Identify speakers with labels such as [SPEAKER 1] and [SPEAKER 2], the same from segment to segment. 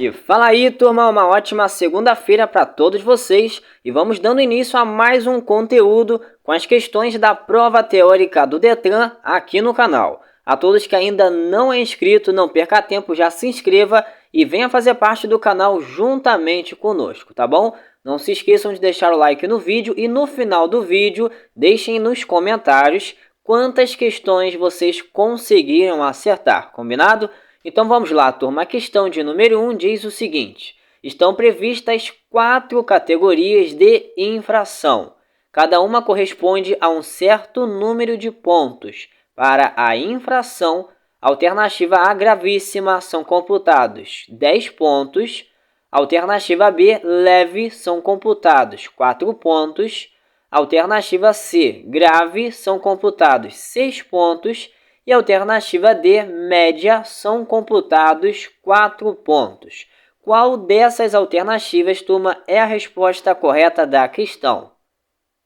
[SPEAKER 1] E fala aí, turma, uma ótima segunda-feira para todos vocês e vamos dando início a mais um conteúdo com as questões da prova teórica do Detran aqui no canal. A todos que ainda não é inscrito, não perca tempo, já se inscreva e venha fazer parte do canal juntamente conosco, tá bom? Não se esqueçam de deixar o like no vídeo e no final do vídeo deixem nos comentários quantas questões vocês conseguiram acertar, combinado? Então vamos lá, turma. A questão de número 1 diz o seguinte: estão previstas 4 categorias de infração. Cada uma corresponde a um certo número de pontos. Para a infração, alternativa A gravíssima são computados 10 pontos. Alternativa B leve são computados 4 pontos. Alternativa C grave são computados 6 pontos. E a alternativa D, média, são computados 4 pontos. Qual dessas alternativas, turma, é a resposta correta da questão?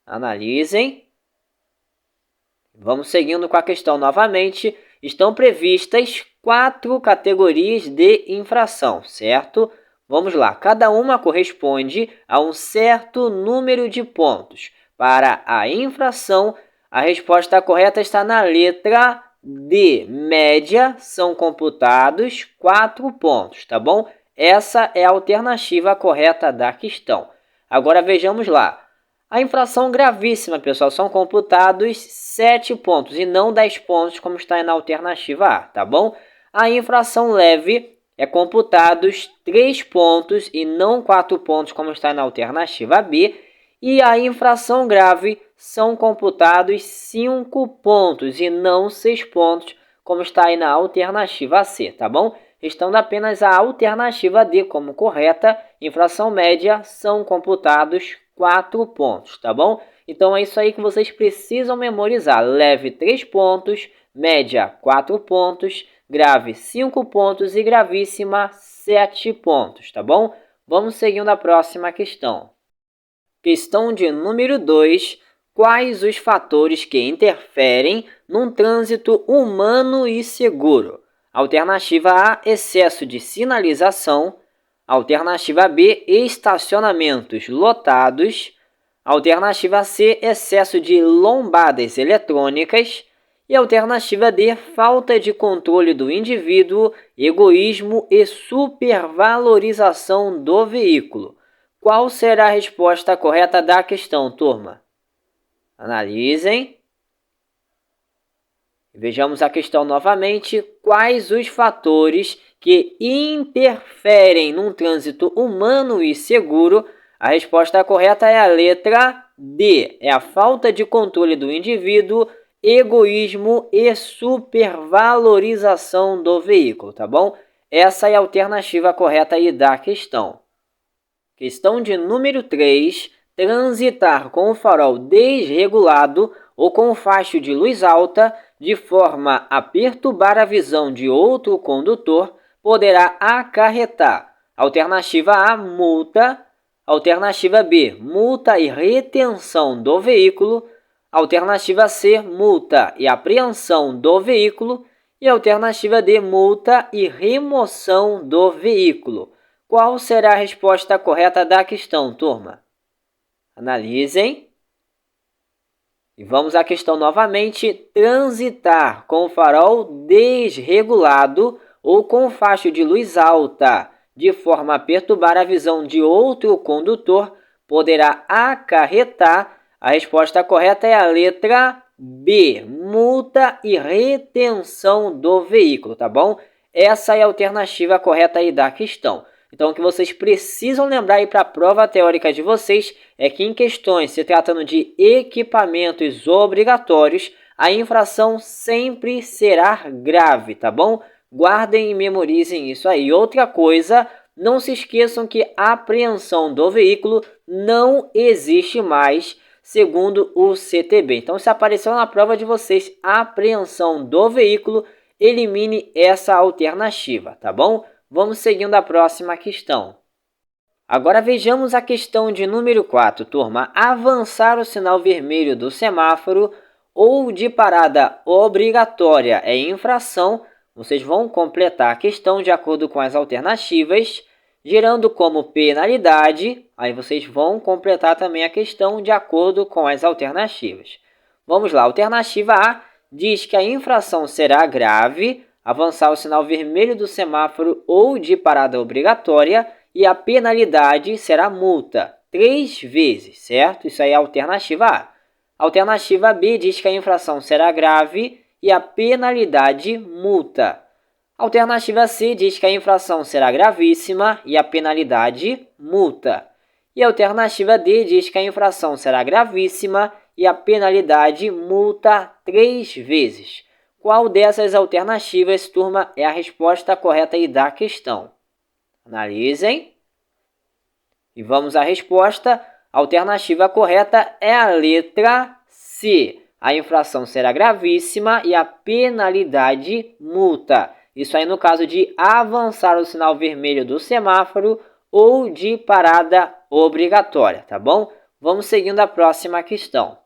[SPEAKER 1] Analisem. Vamos seguindo com a questão novamente. Estão previstas 4 categorias de infração, certo? Vamos lá. Cada uma corresponde a um certo número de pontos. Para a infração, a resposta correta está na letra D, média, são computados 4 pontos, tá bom? Essa é a alternativa correta da questão. Agora vejamos lá. A infração gravíssima, pessoal, são computados 7 pontos e não 10 pontos, como está na alternativa A, tá bom? A infração leve é computados 3 pontos e não 4 pontos, como está na alternativa B. E a infração grave são computados 5 pontos e não 6 pontos, como está aí na alternativa C, tá bom? Restando apenas a alternativa D como correta, infração média são computados 4 pontos, tá bom? Então é isso aí que vocês precisam memorizar. Leve 3 pontos, média 4 pontos, grave 5 pontos e gravíssima 7 pontos, tá bom? Vamos seguindo a próxima questão. Questão de número 2. Quais os fatores que interferem num trânsito humano e seguro? Alternativa A, excesso de sinalização. Alternativa B, estacionamentos lotados. Alternativa C, excesso de lombadas eletrônicas. E alternativa D, falta de controle do indivíduo, egoísmo e supervalorização do veículo. Qual será a resposta correta da questão, turma? Analisem. Vejamos a questão novamente. Quais os fatores que interferem num trânsito humano e seguro? A resposta correta é a letra D. É a falta de controle do indivíduo, egoísmo e supervalorização do veículo, tá bom? Essa é a alternativa correta aí da questão. Questão de número 3. Transitar com o farol desregulado ou com o facho de luz alta de forma a perturbar a visão de outro condutor poderá acarretar. Alternativa A, multa. Alternativa B, multa e retenção do veículo. Alternativa C, multa e apreensão do veículo. E alternativa D, multa e remoção do veículo. Qual será a resposta correta da questão, turma? Analisem. E vamos à questão novamente. Transitar com o farol desregulado ou com o facho de luz alta de forma a perturbar a visão de outro condutor poderá acarretar. A resposta correta é a letra B, multa e retenção do veículo, tá bom? Essa é a alternativa correta aí da questão. Então, o que vocês precisam lembrar aí para a prova teórica de vocês é que em questões se tratando de equipamentos obrigatórios, a infração sempre será grave, tá bom? Guardem e memorizem isso aí. Outra coisa, não se esqueçam que a apreensão do veículo não existe mais, segundo o CTB. Então, se apareceu na prova de vocês a apreensão do veículo, elimine essa alternativa, tá bom? Vamos seguindo a próxima questão. Agora vejamos a questão de número 4, turma. Avançar o sinal vermelho do semáforo ou de parada obrigatória é infração. Vocês vão completar a questão de acordo com as alternativas. gerando como penalidade, aí vocês vão completar também a questão de acordo com as alternativas. Vamos lá, alternativa A diz que a infração será grave, avançar o sinal vermelho do semáforo ou de parada obrigatória, e a penalidade será multa, 3 vezes, certo? Isso aí é a alternativa A. Alternativa B diz que a infração será grave e a penalidade multa. Alternativa C diz que a infração será gravíssima e a penalidade multa. E a alternativa D diz que a infração será gravíssima e a penalidade multa 3 vezes. Qual dessas alternativas, turma, é a resposta correta aí da questão? Analisem. E vamos à resposta. A alternativa correta é a letra C. A infração será gravíssima e a penalidade multa. Isso aí no caso de avançar o sinal vermelho do semáforo ou de parada obrigatória, tá bom? Vamos seguindo a próxima questão.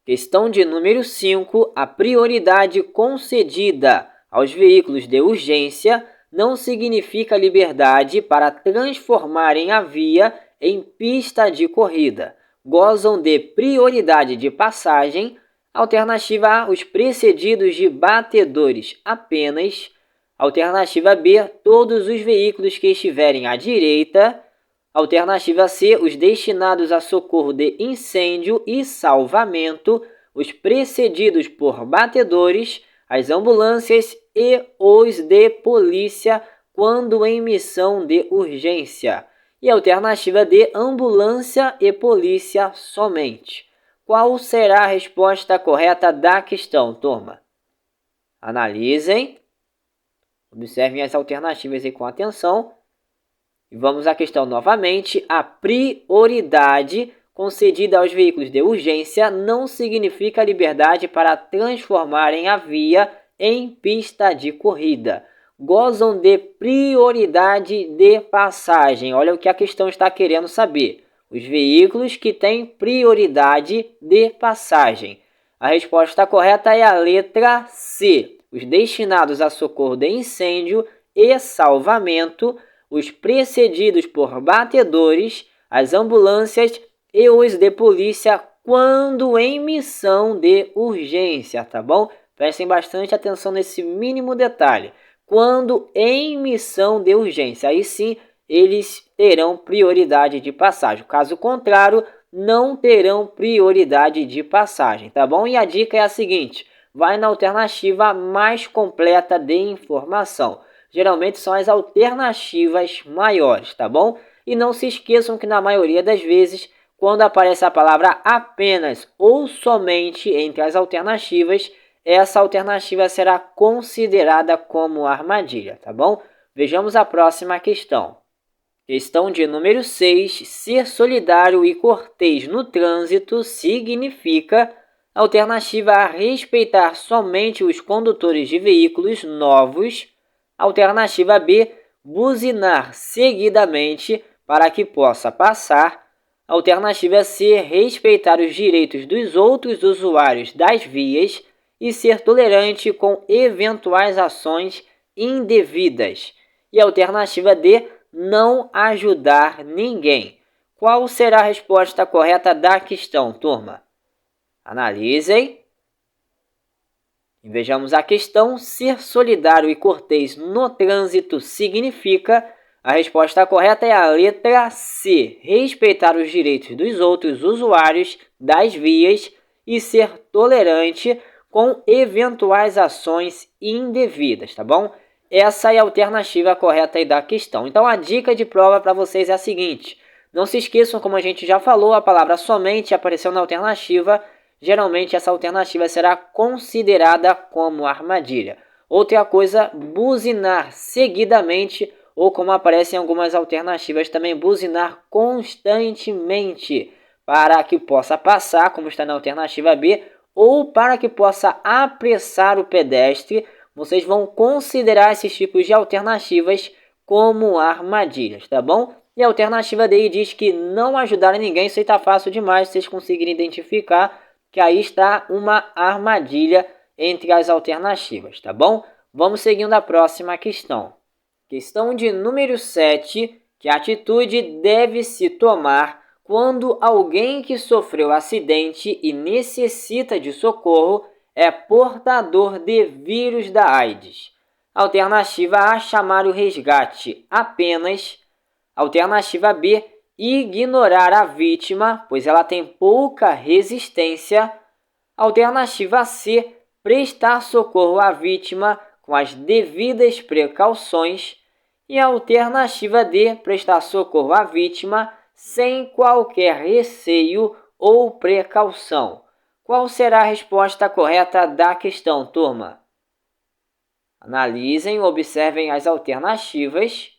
[SPEAKER 1] Questão de número 5. A prioridade concedida aos veículos de urgência não significa liberdade para transformarem a via em pista de corrida. Gozam de prioridade de passagem. Alternativa A, os precedidos de batedores apenas. Alternativa B, todos os veículos que estiverem à direita. Alternativa C, os destinados a socorro de incêndio e salvamento, os precedidos por batedores, as ambulâncias e os de polícia quando em missão de urgência. E alternativa D, ambulância e polícia somente. Qual será a resposta correta da questão, turma? Analisem. Observem as alternativas aí com atenção. E vamos à questão novamente. A prioridade concedida aos veículos de urgência não significa liberdade para transformarem a via em pista de corrida. Gozam de prioridade de passagem. Olha o que a questão está querendo saber. Os veículos que têm prioridade de passagem. A resposta correta é a letra C. Os destinados a socorro de incêndio e salvamento, os precedidos por batedores, as ambulâncias e os de polícia quando em missão de urgência, tá bom? Prestem bastante atenção nesse mínimo detalhe. Quando em missão de urgência, aí sim eles terão prioridade de passagem. Caso contrário, não terão prioridade de passagem, tá bom? E a dica é a seguinte, vai na alternativa mais completa de informação. Geralmente são as alternativas maiores, tá bom? E não se esqueçam que na maioria das vezes, quando aparece a palavra apenas ou somente entre as alternativas, essa alternativa será considerada como armadilha, tá bom? Vejamos a próxima questão. Questão de número 6. Ser solidário e cortês no trânsito significa alternativa A, respeitar somente os condutores de veículos novos. Alternativa B, buzinar seguidamente para que possa passar. Alternativa C, respeitar os direitos dos outros usuários das vias e ser tolerante com eventuais ações indevidas. E alternativa D, não ajudar ninguém. Qual será a resposta correta da questão, turma? Analisem. E vejamos a questão. Ser solidário e cortês no trânsito significa... A resposta correta é a letra C. Respeitar os direitos dos outros usuários das vias e ser tolerante com eventuais ações indevidas, tá bom? Essa é a alternativa correta aí da questão. Então, a dica de prova para vocês é a seguinte. Não se esqueçam, como a gente já falou, a palavra somente apareceu na alternativa. Geralmente, essa alternativa será considerada como armadilha. Outra coisa, buzinar seguidamente, ou como aparece em algumas alternativas também, buzinar constantemente para que possa passar, como está na alternativa B, ou para que possa apressar o pedestre. Vocês vão considerar esses tipos de alternativas como armadilhas, tá bom? E a alternativa D diz que não ajudar ninguém. Isso aí tá fácil demais, vocês conseguirem identificar que aí está uma armadilha entre as alternativas, tá bom? Vamos seguindo a próxima questão. Questão de número 7. Que atitude deve se tomar quando alguém que sofreu acidente e necessita de socorro é portador de vírus da AIDS? Alternativa A, chamar o resgate apenas. Alternativa B, ignorar a vítima, pois ela tem pouca resistência. Alternativa C, prestar socorro à vítima com as devidas precauções. E a alternativa D, prestar socorro à vítima sem qualquer receio ou precaução. Qual será a resposta correta da questão, turma? Analisem, observem as alternativas.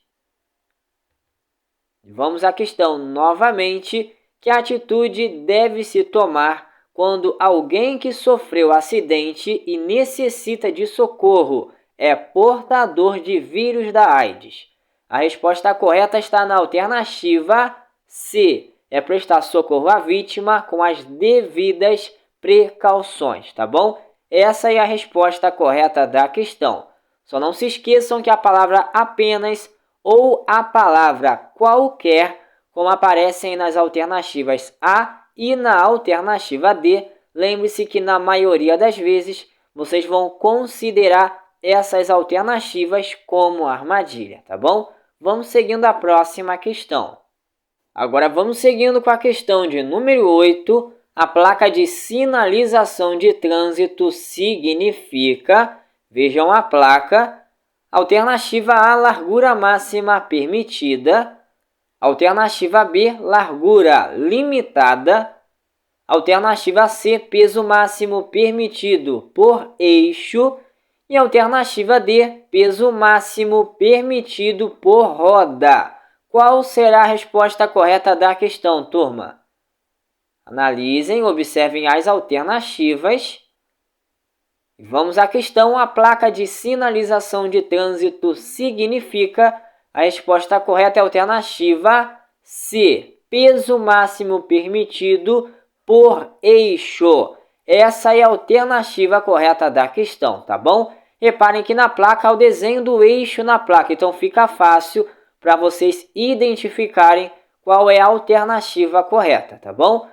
[SPEAKER 1] Vamos à questão novamente. Que atitude deve se tomar quando alguém que sofreu acidente e necessita de socorro é portador de vírus da AIDS? A resposta correta está na alternativa C. É prestar socorro à vítima com as devidas precauções, tá bom? Essa é a resposta correta da questão. Só não se esqueçam que a palavra apenas ou a palavra qualquer, como aparecem nas alternativas A e na alternativa D, lembre-se que na maioria das vezes vocês vão considerar essas alternativas como armadilha, tá bom? Vamos seguindo a próxima questão. Agora vamos seguindo com a questão de número 8. A placa de sinalização de trânsito significa, vejam a placa, alternativa A, largura máxima permitida. Alternativa B, largura limitada. Alternativa C, peso máximo permitido por eixo. E alternativa D, peso máximo permitido por roda. Qual será a resposta correta da questão, turma? Analisem, observem as alternativas. Vamos à questão. A placa de sinalização de trânsito significa. A resposta correta é a alternativa C, peso máximo permitido por eixo. Essa é a alternativa correta da questão, tá bom? Reparem que na placa há o desenho do eixo na placa, então fica fácil para vocês identificarem qual é a alternativa correta, tá bom?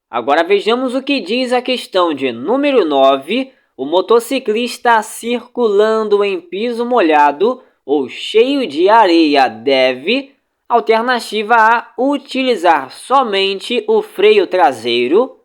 [SPEAKER 1] Agora vejamos o que diz a questão de número 9. O motociclista circulando em piso molhado ou cheio de areia deve, alternativa A, utilizar somente o freio traseiro.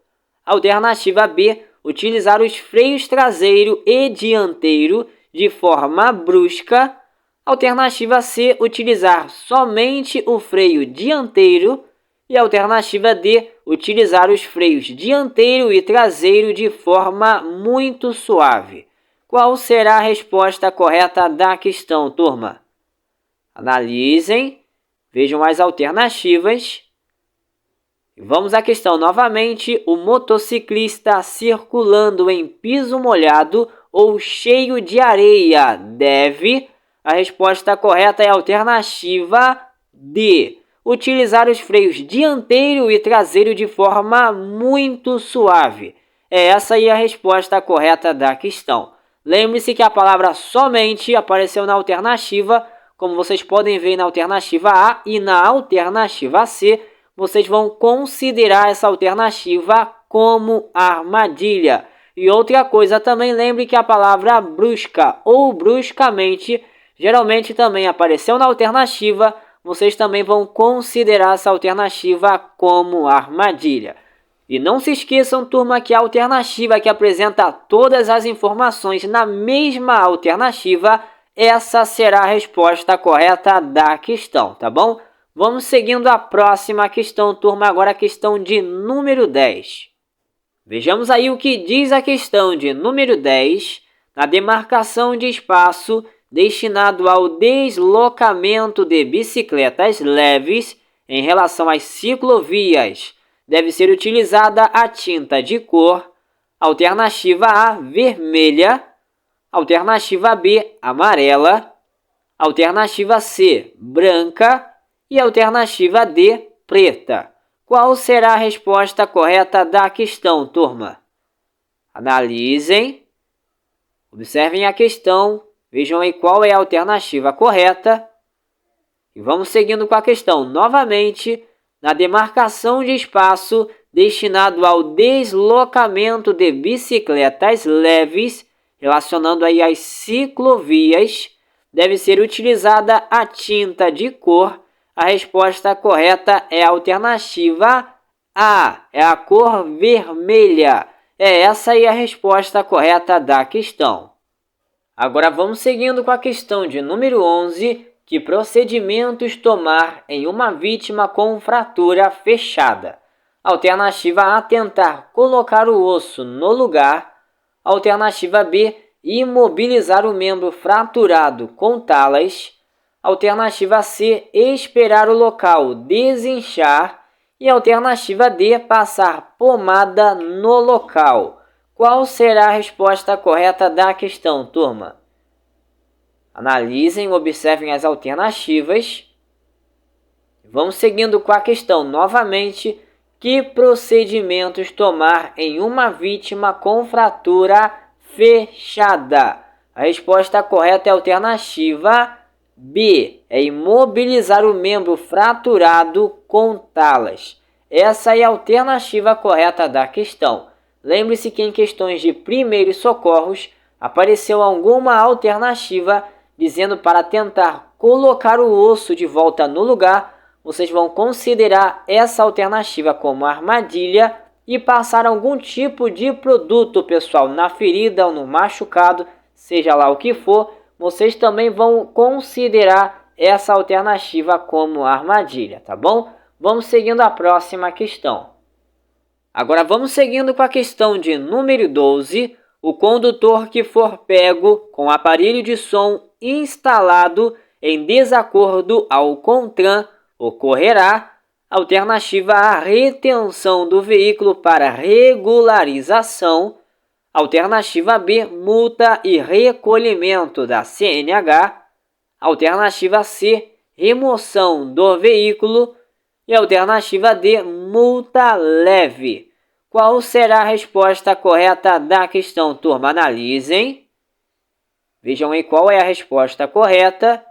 [SPEAKER 1] Alternativa B, utilizar os freios traseiro e dianteiro de forma brusca. Alternativa C, utilizar somente o freio dianteiro. E alternativa D, utilizar os freios dianteiro e traseiro de forma muito suave. Qual será a resposta correta da questão, turma? Analisem, vejam as alternativas. Vamos à questão novamente. O motociclista circulando em piso molhado ou cheio de areia deve. A resposta correta é a alternativa D. Utilizar os freios dianteiro e traseiro de forma muito suave. Essa aí é a resposta correta da questão. Lembre-se que a palavra somente apareceu na alternativa, como vocês podem ver na alternativa A e na alternativa C. Vocês vão considerar essa alternativa como armadilha. E outra coisa também, lembre que a palavra brusca ou bruscamente geralmente também apareceu na alternativa. Vocês também vão considerar essa alternativa como armadilha. E não se esqueçam, turma, que a alternativa que apresenta todas as informações na mesma alternativa, essa será a resposta correta da questão, tá bom? Vamos seguindo a próxima questão, turma, agora a questão de número 10. Vejamos aí o que diz a questão de número 10. Na demarcação de espaço destinado ao deslocamento de bicicletas leves em relação às ciclovias, deve ser utilizada a tinta de cor. Alternativa A, vermelha. Alternativa B, amarela. Alternativa C, branca. E alternativa D, preta. Qual será a resposta correta da questão, turma? Analisem, observem a questão, vejam aí qual é a alternativa correta. E vamos seguindo com a questão. Novamente, na demarcação de espaço destinado ao deslocamento de bicicletas leves, relacionando aí as ciclovias, deve ser utilizada a tinta de cor. A resposta correta é a alternativa A, é a cor vermelha. Essa aí a resposta correta da questão. Agora vamos seguindo com a questão de número 11. Que procedimentos tomar em uma vítima com fratura fechada? Alternativa A, tentar colocar o osso no lugar. Alternativa B, imobilizar o membro fraturado com talas. Alternativa C, esperar o local desinchar. E alternativa D, passar pomada no local. Qual será a resposta correta da questão, turma? Analisem, observem as alternativas. Vamos seguindo com a questão novamente. Que procedimentos tomar em uma vítima com fratura fechada? A resposta correta é a alternativa B, é imobilizar o membro fraturado com talas. Essa é a alternativa correta da questão. Lembre-se que em questões de primeiros socorros apareceu alguma alternativa dizendo para tentar colocar o osso de volta no lugar. Vocês vão considerar essa alternativa como armadilha e passar algum tipo de produto, pessoal, na ferida ou no machucado, seja lá o que for. Vocês também vão considerar essa alternativa como armadilha, tá bom? Vamos seguindo a próxima questão. Agora vamos seguindo com a questão de número 12. O condutor que for pego com aparelho de som instalado em desacordo ao CONTRAN ocorrerá. Alternativa A, retenção do veículo para regularização. Alternativa B, multa e recolhimento da CNH. Alternativa C, remoção do veículo. E alternativa D, multa leve. Qual será a resposta correta da questão, turma? Analisem. Vejam aí qual é a resposta correta.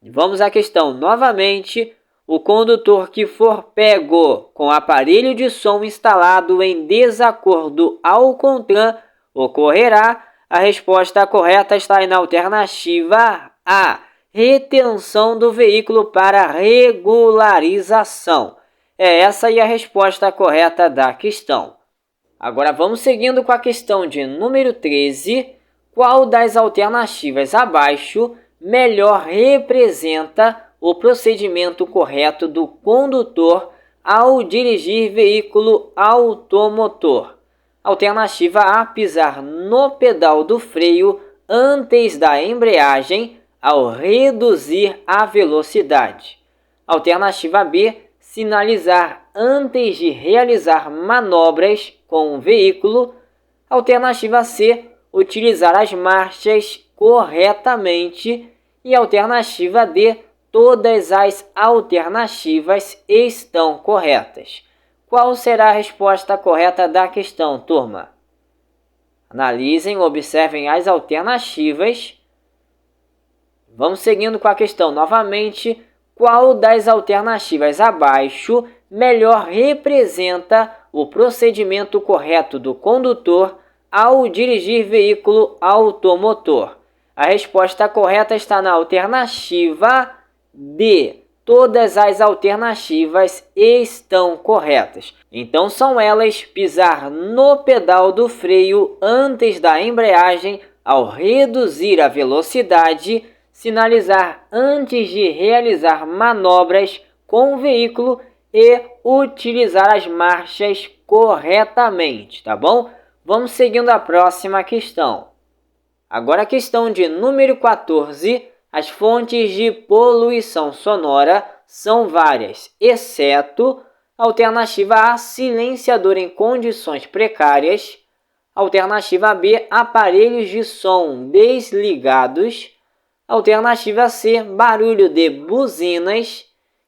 [SPEAKER 1] Vamos à questão novamente. O condutor que for pego com aparelho de som instalado em desacordo ao CONTRAN ocorrerá. A resposta correta está na alternativa A, retenção do veículo para regularização. Essa aí a resposta correta da questão. Agora vamos seguindo com a questão de número 13. Qual das alternativas abaixo melhor representa o procedimento correto do condutor ao dirigir veículo automotor? Alternativa A, pisar no pedal do freio antes da embreagem ao reduzir a velocidade. Alternativa B, sinalizar antes de realizar manobras com o veículo. Alternativa C, utilizar as marchas corretamente. E alternativa D, todas as alternativas estão corretas. Qual será a resposta correta da questão, turma? Analisem, observem as alternativas. Vamos seguindo com a questão novamente. Qual das alternativas abaixo melhor representa o procedimento correto do condutor ao dirigir veículo automotor? A resposta correta está na alternativa D. Todas as alternativas estão corretas. Então são elas: pisar no pedal do freio antes da embreagem ao reduzir a velocidade, sinalizar antes de realizar manobras com o veículo e utilizar as marchas corretamente, tá bom? Vamos seguindo a próxima questão. Agora a questão de número 14. As fontes de poluição sonora são várias, exceto alternativa A, silenciador em condições precárias. Alternativa B, aparelhos de som desligados. Alternativa C, barulho de buzinas.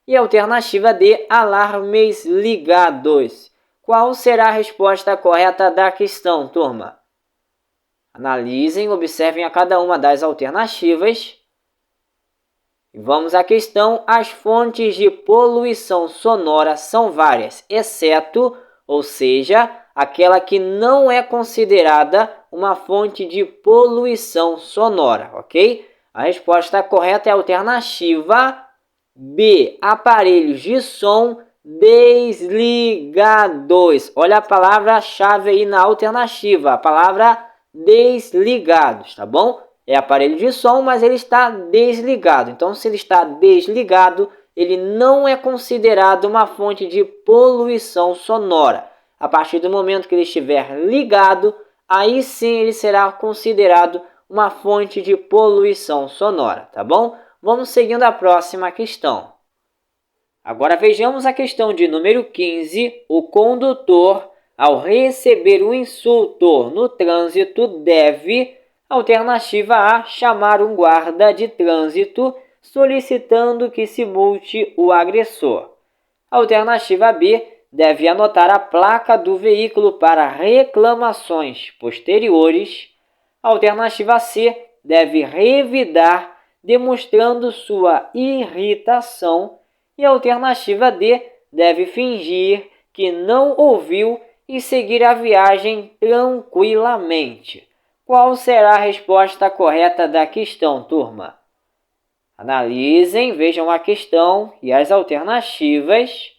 [SPEAKER 1] E alternativa D, alarmes ligados. Qual será a resposta correta da questão, turma? Analisem, observem a cada uma das alternativas. Vamos à questão. As fontes de poluição sonora são várias, exceto, ou seja, aquela que não é considerada uma fonte de poluição sonora, ok? A resposta correta é a alternativa B, aparelhos de som desligados. Olha a palavra-chave aí na alternativa, a palavra desligados, tá bom? É aparelho de som, mas ele está desligado. Então, se ele está desligado, ele não é considerado uma fonte de poluição sonora. A partir do momento que ele estiver ligado, aí sim ele será considerado uma fonte de poluição sonora, tá bom? Vamos seguindo a próxima questão. Agora vejamos a questão de número 15. O condutor, ao receber um insulto no trânsito, deve, alternativa A, chamar um guarda de trânsito solicitando que se multe o agressor. Alternativa B, deve anotar a placa do veículo para reclamações posteriores. Alternativa C, deve revidar demonstrando sua irritação. E a alternativa D, deve fingir que não ouviu e seguir a viagem tranquilamente. Qual será a resposta correta da questão, turma? Analisem, vejam a questão e as alternativas.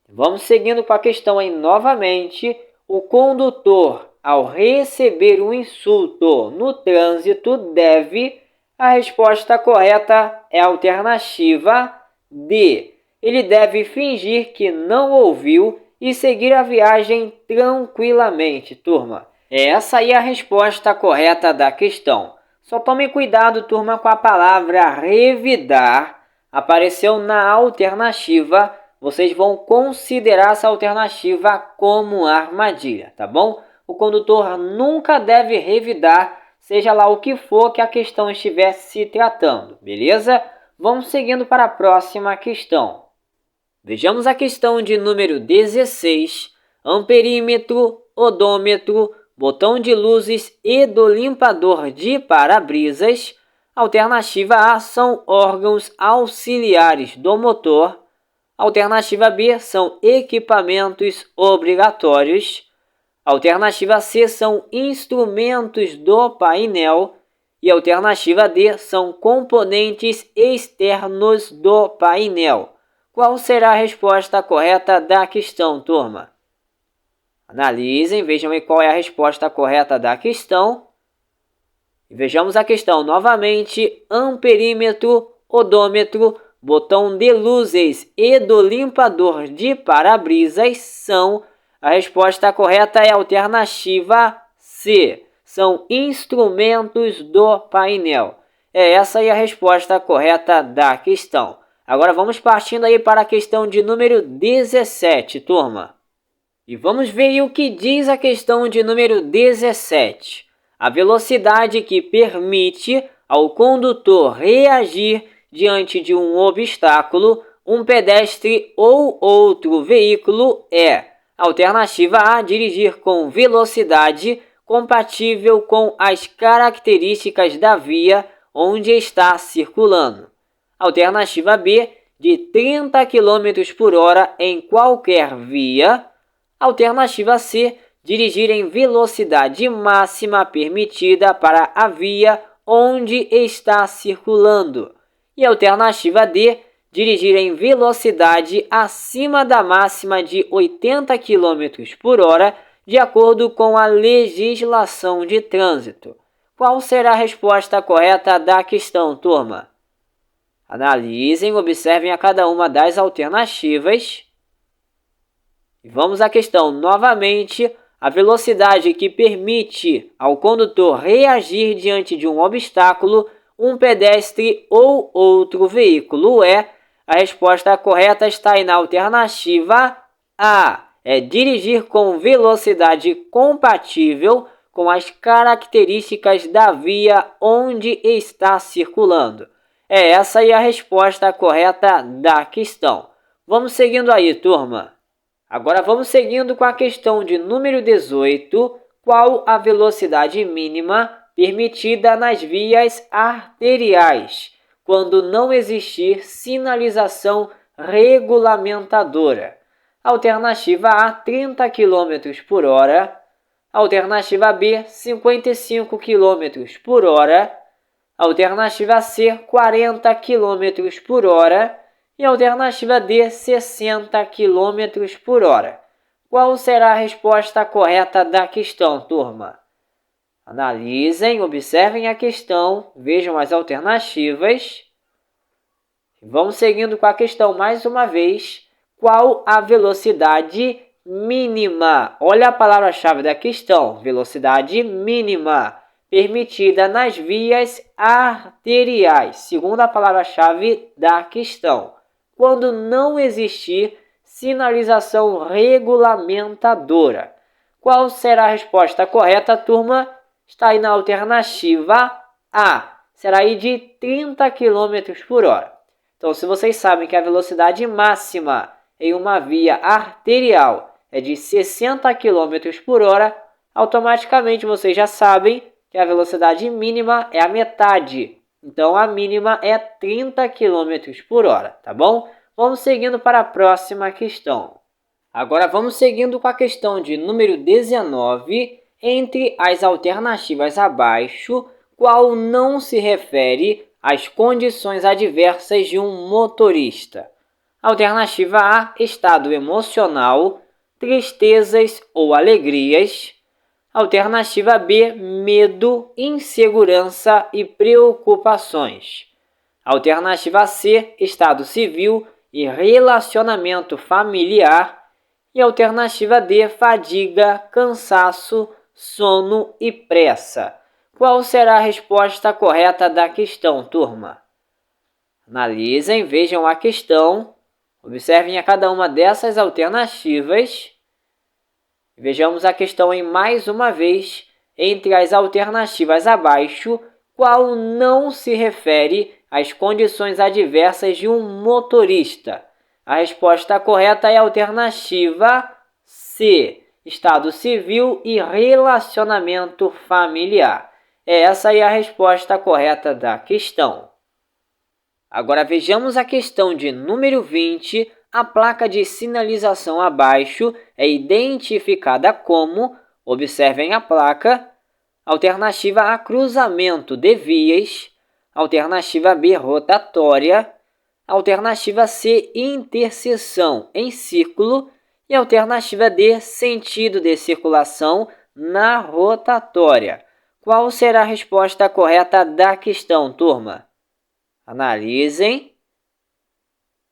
[SPEAKER 1] Vamos seguindo com a questão aí novamente. O condutor, ao receber um insulto no trânsito, deve... A resposta correta é a alternativa D. Ele deve fingir que não ouviu e seguir a viagem tranquilamente, turma. Essa aí é a resposta correta da questão. Só tome cuidado, turma, com a palavra revidar. Apareceu na alternativa. Vocês vão considerar essa alternativa como armadilha, tá bom? O condutor nunca deve revidar, seja lá o que for que a questão estivesse se tratando, beleza? Vamos seguindo para a próxima questão. Vejamos a questão de número 16. Amperímetro, odômetro, botão de luzes e do limpador de para-brisas. Alternativa A são órgãos auxiliares do motor. Alternativa B são equipamentos obrigatórios. Alternativa C são instrumentos do painel. E alternativa D são componentes externos do painel. Qual será a resposta correta da questão, turma? Analisem, vejam aí qual é a resposta correta da questão. E vejamos a questão novamente. Amperímetro, odômetro, botão de luzes e do limpador de para-brisas são... A resposta correta é a alternativa C. São instrumentos do painel. É essa aí a resposta correta da questão. Agora vamos partindo aí para a questão de número 17, turma. E vamos ver o que diz a questão de número 17. A velocidade que permite ao condutor reagir diante de um obstáculo, um pedestre ou outro veículo é... Alternativa A, dirigir com velocidade compatível com as características da via onde está circulando. Alternativa B, de 30 km por hora em qualquer via. Alternativa C, dirigir em velocidade máxima permitida para a via onde está circulando. E alternativa D, dirigir em velocidade acima da máxima de 80 km por hora, de acordo com a legislação de trânsito. Qual será a resposta correta da questão, turma? Analisem, observem a cada uma das alternativas. E vamos à questão novamente. A velocidade que permite ao condutor reagir diante de um obstáculo, um pedestre ou outro veículo é... A resposta correta está aí na alternativa A. É dirigir com velocidade compatível com as características da via onde está circulando. É essa aí a resposta correta da questão. Vamos seguindo aí, turma. Agora vamos seguindo com a questão de número 18. Qual a velocidade mínima permitida nas vias arteriais? quando não existir sinalização regulamentadora. Alternativa A, 30 km por hora. Alternativa B, 55 km por hora. Alternativa C, 40 km por hora. E alternativa D, 60 km por hora. Qual será a resposta correta da questão, turma? Analisem, observem a questão, vejam as alternativas. Vamos seguindo com a questão mais uma vez. Qual a velocidade mínima? Olha a palavra-chave da questão, velocidade mínima, permitida nas vias arteriais. Segunda palavra-chave da questão. Quando não existir sinalização regulamentadora. Qual será a resposta correta, turma? Está aí na alternativa A. Será aí de 30 km por hora. Então, se vocês sabem que a velocidade máxima em uma via arterial é de 60 km por hora, automaticamente vocês já sabem que a velocidade mínima é a metade. Então, a mínima é 30 km por hora, tá bom? Vamos seguindo para a próxima questão. Agora vamos seguindo com a questão de número 19. Entre as alternativas abaixo, qual não se refere às condições adversas de um motorista? Alternativa A, estado emocional, tristezas ou alegrias. Alternativa B, medo, insegurança e preocupações. Alternativa C, estado civil e relacionamento familiar. E alternativa D, fadiga, cansaço, sono e pressa. Qual será a resposta correta da questão, turma? Analisem, vejam a questão, observem a cada uma dessas alternativas. Vejamos a questão em mais uma vez. Entre as alternativas abaixo, qual não se refere às condições adversas de um motorista? A resposta correta é a alternativa C, estado civil e relacionamento familiar. Essa é a resposta correta da questão. Agora vejamos a questão de número 20. A placa de sinalização abaixo é identificada como, observem a placa, alternativa A, cruzamento de vias, alternativa B, rotatória, alternativa C, interseção em círculo e alternativa D, sentido de circulação na rotatória. Qual será a resposta correta da questão, turma? Analisem.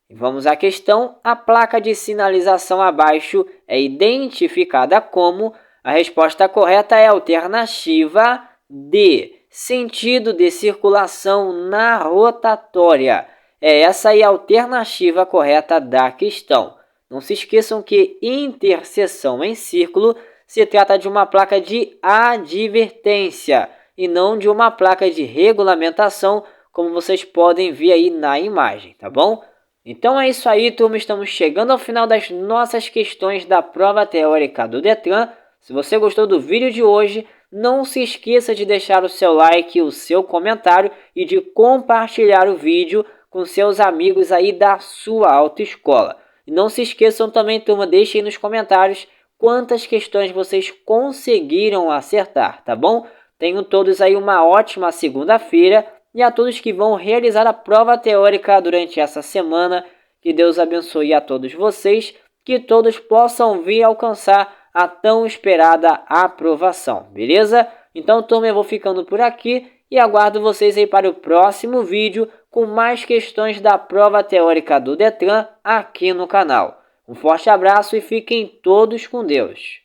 [SPEAKER 1] Vamos à questão. A placa de sinalização abaixo é identificada como. A resposta correta é a alternativa D, sentido de circulação na rotatória. Essa aí a alternativa correta da questão. Não se esqueçam que interseção em círculo se trata de uma placa de advertência e não de uma placa de regulamentação, como vocês podem ver aí na imagem, tá bom? Então é isso aí, turma. Estamos chegando ao final das nossas questões da prova teórica do Detran. Se você gostou do vídeo de hoje, não se esqueça de deixar o seu like, o seu comentário e de compartilhar o vídeo com seus amigos aí da sua autoescola. E não se esqueçam também, turma, deixem nos comentários quantas questões vocês conseguiram acertar, tá bom? Tenham todos aí uma ótima segunda-feira e a todos que vão realizar a prova teórica durante essa semana, que Deus abençoe a todos vocês, que todos possam vir alcançar a tão esperada aprovação, beleza? Então, turma, eu vou ficando por aqui e aguardo vocês aí para o próximo vídeo com mais questões da prova teórica do Detran aqui no canal. Um forte abraço e fiquem todos com Deus.